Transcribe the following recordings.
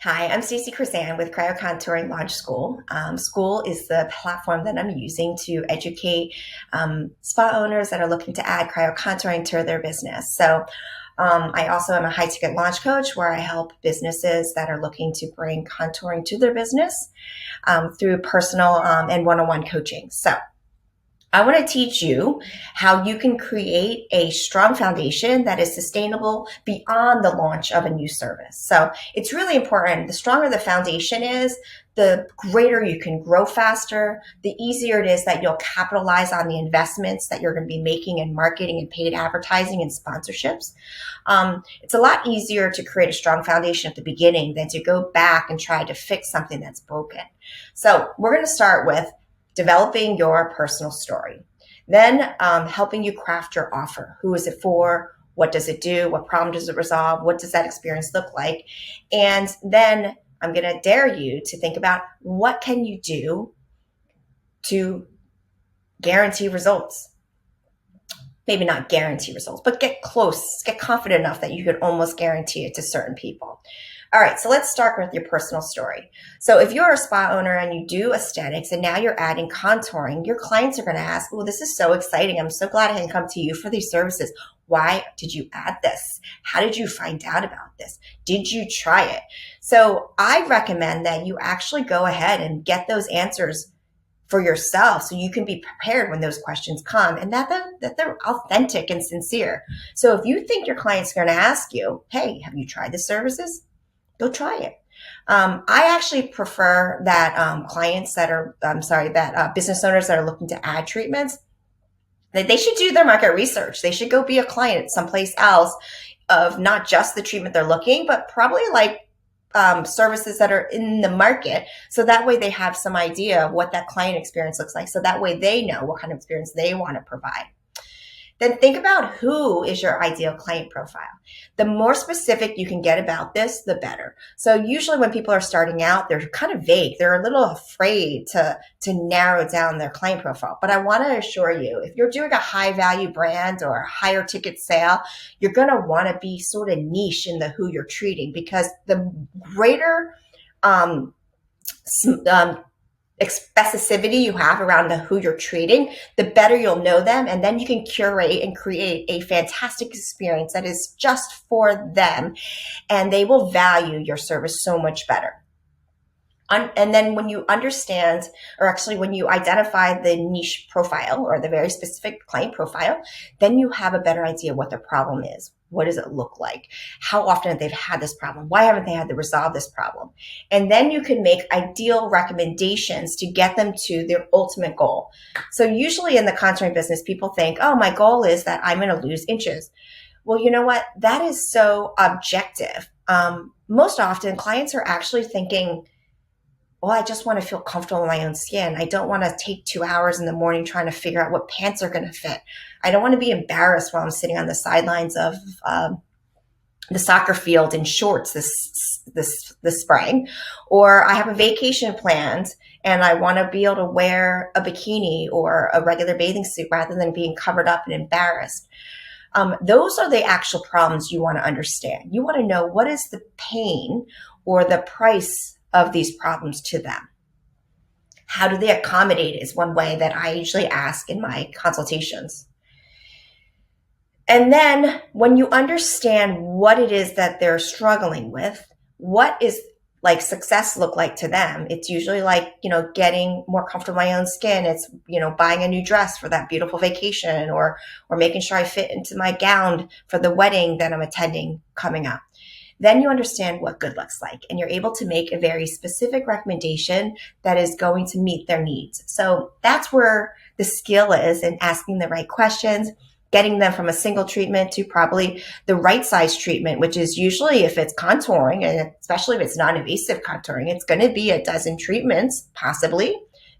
Hi, I'm Stacey Crisan with Cryo Contouring Launch School. School is the platform that I'm using to educate spa owners that are looking to add cryo contouring to their business. I also am a high ticket launch coach where I help businesses that are looking to bring contouring to their business through personal and one on one coaching. So, I want to teach you how you can create a strong foundation that is sustainable beyond the launch of a new service. So it's really important. The stronger the foundation is, the greater you can grow faster, the easier it is that you'll capitalize on the investments that you're going to be making in marketing and paid advertising and sponsorships. It's a lot easier to create a strong foundation at the beginning than to go back and try to fix something that's broken. So we're going to start with developing your personal story, then helping you craft your offer. Who is it for? What does it do? What problem does it resolve? What does that experience look like? And then I'm going to dare you to think about what can you do to guarantee results. Maybe not guarantee results, but get close, get confident enough that you could almost guarantee it to certain people. All right, so let's start with your personal story. So if you're a spa owner and you do aesthetics and now you're adding contouring, your clients are going to ask, well, this is so exciting. I'm so glad I can come to you for these services. Why did you add this? How did you find out about this? Did you try it? So I recommend that you actually go ahead and get those answers for yourself so you can be prepared when those questions come and that they're authentic and sincere. So if you think your client's going to ask you, hey, have you tried the services? Go try it. I actually prefer that clients that are, business owners that are looking to add treatments, that they should do their market research. They should go be a client someplace else of not just the treatment they're looking, but probably like services that are in the market. So that way they have some idea of what that client experience looks like. So that way they know what kind of experience they want to provide. Then think about who is your ideal client profile. The more specific you can get about this, the better. So usually when people are starting out, they're kind of vague. They're a little afraid to narrow down their client profile. But I want to assure you, if you're doing a high value brand or a higher ticket sale, you're going to want to be sort of niche in the who you're treating, because the greater specificity you have around the who you're treating, the better you'll know them. And then you can curate and create a fantastic experience that is just for them. And they will value your service so much better. And then when you understand, or actually when you identify the niche profile or the very specific client profile, then you have a better idea what their problem is. What does it look like? How often have they had this problem? Why haven't they had to resolve this problem? And then you can make ideal recommendations to get them to their ultimate goal. So usually in the contouring business, people think, oh, my goal is that I'm going to lose inches. Well, you know what? That is so objective. Most often clients are actually thinking, well, I just want to feel comfortable in my own skin. I don't want to take 2 hours in the morning trying to figure out what pants are going to fit. I don't want to be embarrassed while I'm sitting on the sidelines of the soccer field in shorts this spring. Or I have a vacation planned and I want to be able to wear a bikini or a regular bathing suit rather than being covered up and embarrassed. Those are the actual problems you want to understand. You want to know what is the pain or the price of these problems to them. How do they accommodate it is one way that I usually ask in my consultations. And then when you understand what it is that they're struggling with, what is like success look like to them? It's usually like, getting more comfortable in my own skin. It's, buying a new dress for that beautiful vacation or making sure I fit into my gown for the wedding that I'm attending coming up. Then you understand what good looks like, and you're able to make a very specific recommendation that is going to meet their needs. So that's where the skill is in asking the right questions, getting them from a single treatment to probably the right size treatment, which is usually, if it's contouring, and especially if it's non-invasive contouring, it's going to be a dozen treatments, possibly,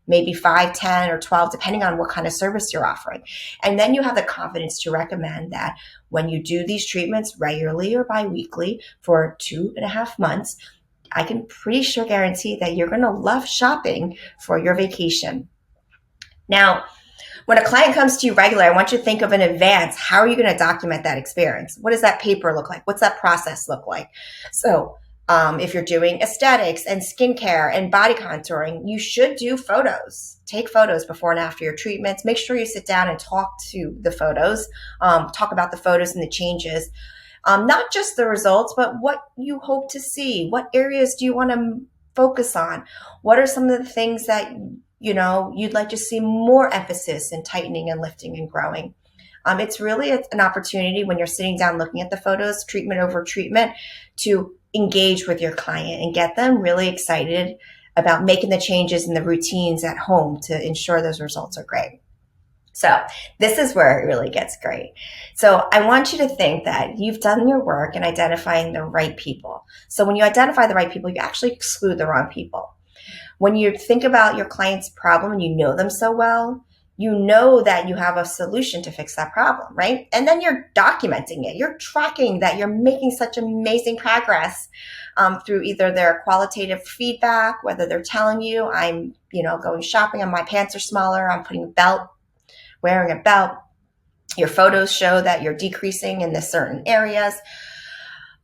maybe 5, 10, or 12, depending on what kind of service you're offering. And then you have the confidence to recommend that when you do these treatments regularly or biweekly for 2.5 months, I can pretty sure guarantee that you're going to love shopping for your vacation. Now, when a client comes to you regular, I want you to think of in advance, how are you going to document that experience? What does that paper look like? What's that process look like? So If you're doing aesthetics and skincare and body contouring, you should do photos. Take photos before and after your treatments. Make sure you sit down and talk to the photos, talk about the photos and the changes. Not just the results, but what you hope to see. What areas do you want to focus on? What are some of the things that you'd like to see more emphasis in tightening and lifting and growing? It's really an opportunity when you're sitting down looking at the photos, treatment over treatment, to engage with your client and get them really excited about making the changes in the routines at home to ensure those results are great. So this is where it really gets great. So I want you to think that you've done your work in identifying the right people. So when you identify the right people, you actually exclude the wrong people. When you think about your client's problem and you know them so well, you know that you have a solution to fix that problem, right? And then you're documenting it. You're tracking that you're making such amazing progress through either their qualitative feedback, whether they're telling you, I'm, going shopping and my pants are smaller, I'm wearing a belt. Your photos show that you're decreasing in the certain areas.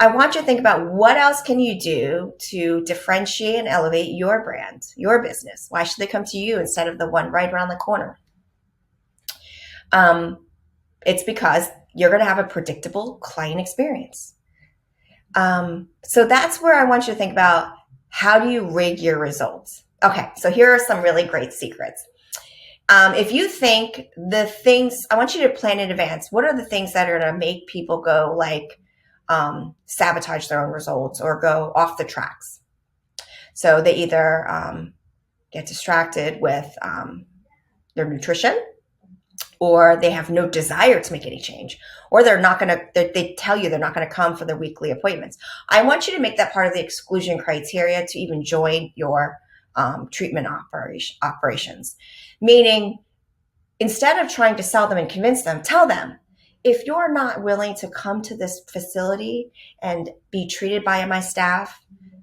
I want you to think about what else can you do to differentiate and elevate your brand, your business. Why should they come to you instead of the one right around the corner? It's because you're going to have a predictable client experience. So that's where I want you to think about, how do you rig your results? Okay, so here are some really great secrets. If you think I want you to plan in advance. What are the things that are going to make people go sabotage their own results or go off the tracks? So they either get distracted with their nutrition, or they have no desire to make any change, or they tell you they're not going to come for their weekly appointments. I want you to make that part of the exclusion criteria to even join your treatment operations. Meaning, instead of trying to sell them and convince them, tell them, if you're not willing to come to this facility and be treated by my staff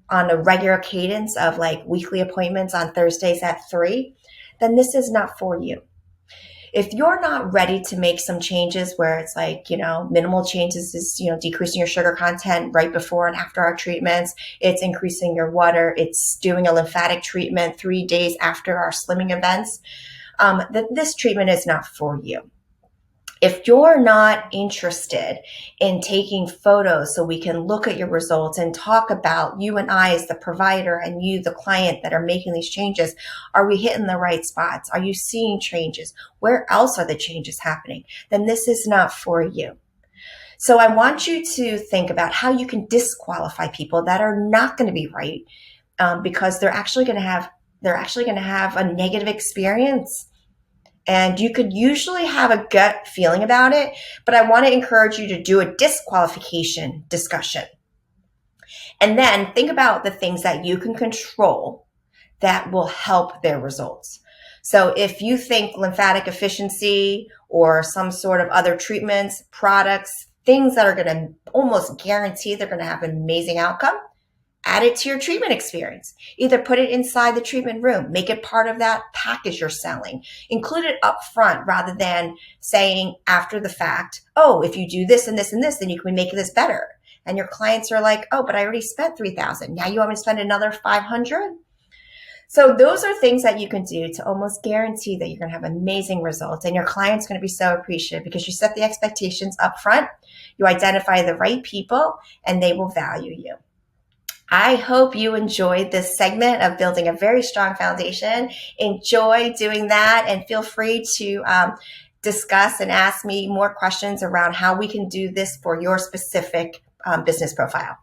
on a regular cadence of weekly appointments on Thursdays at 3, then this is not for you. If you're not ready to make some changes where it's minimal changes is, decreasing your sugar content right before and after our treatments, it's increasing your water, it's doing a lymphatic treatment 3 days after our slimming events, that this treatment is not for you. If you're not interested in taking photos so we can look at your results and talk about you and I as the provider and you, the client, that are making these changes, are we hitting the right spots? Are you seeing changes? Where else are the changes happening? Then this is not for you. So I want you to think about how you can disqualify people that are not going to be right because they're actually going to have a negative experience. And you could usually have a gut feeling about it, but I want to encourage you to do a disqualification discussion. And then think about the things that you can control that will help their results. So if you think lymphatic efficiency or some sort of other treatments, products, things that are going to almost guarantee they're going to have an amazing outcome, add it to your treatment experience. Either put it inside the treatment room, make it part of that package you're selling, include it up front rather than saying after the fact, oh, if you do this and this and this, then you can make this better. And your clients are like, oh, but I already spent $3,000. Now you want me to spend another $500? So those are things that you can do to almost guarantee that you're going to have amazing results, and your client's going to be so appreciative because you set the expectations up front, you identify the right people, and they will value you. I hope you enjoyed this segment of building a very strong foundation. Enjoy doing that, and feel free to discuss and ask me more questions around how we can do this for your specific business profile.